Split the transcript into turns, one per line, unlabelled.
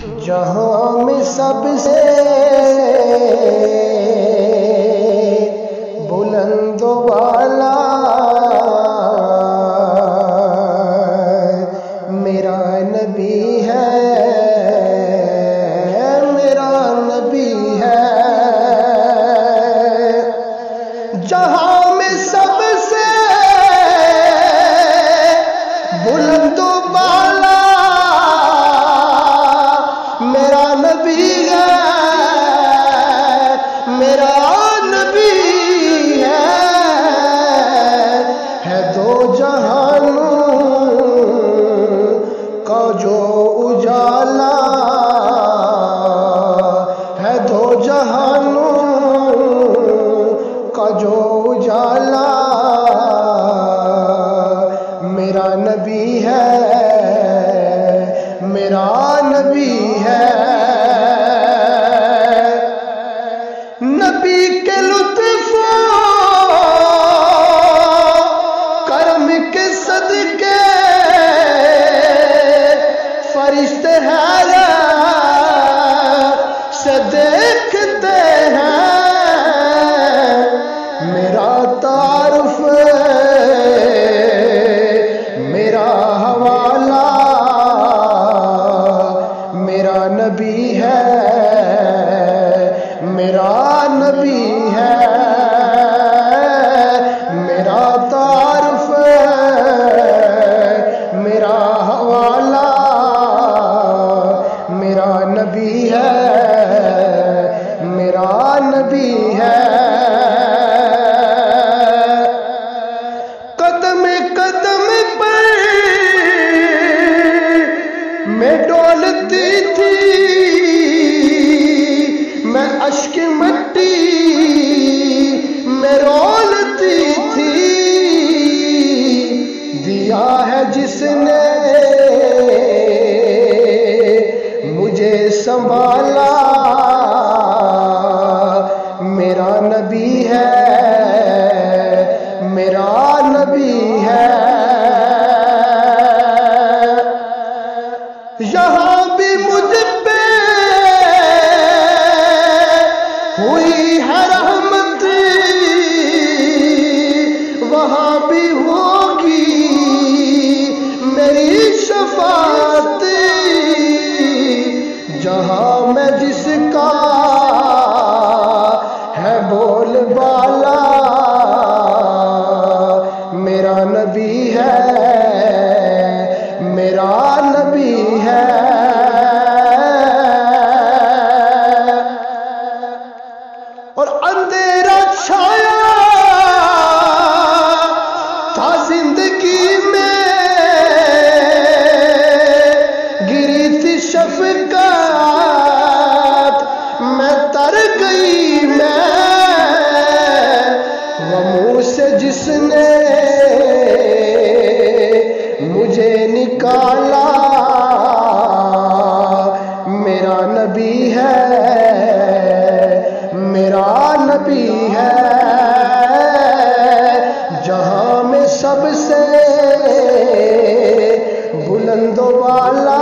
جہاں میں سب سے بلند و بالا میرا نبی ہے، میرا نبی ہے۔ جہاں میں سب سے بلند و بالا میرا نبی ہے، میرا نبی ہے دو جہانوں کا جو اجالا، ہے دو جہانوں کا جو اجالا میرا نبی ہے، میرا نبی ہے۔ نبی کے لطف کرم کے صدقے فرشتے حیرت سے دیکھتے ہیں، میرا تعارف میرا حوالہ میرا نبی ہے، میرا نبی ہے۔ میرا تعارف میرا حوالہ میرا نبی ہے، میرا نبی ہے۔ قدم قدم پر میں ڈولتی تھی، میں اشک مٹی میں رولتی تھی، دیا ہے جس نے مجھے سنبھالا میرا نبی ہے، میرا نبی ہے۔ یہاں بھی مجھ پہ ہوئی ہے رحمت، وہاں بھی ہوگی میری شفاعت، جہاں میں جس کا ہے بول بالا میرا نبی ہے، میرا نبی ہے۔ اور اندھیرا چھایا تھا زندگی میں، گری تھی شفقت میں تر گئی میں، وہ منہ سے جس نے مجھے نکالا میرا نبی ہے، میرا نبی ہے۔ جہاں میں سب سے بلند و بالا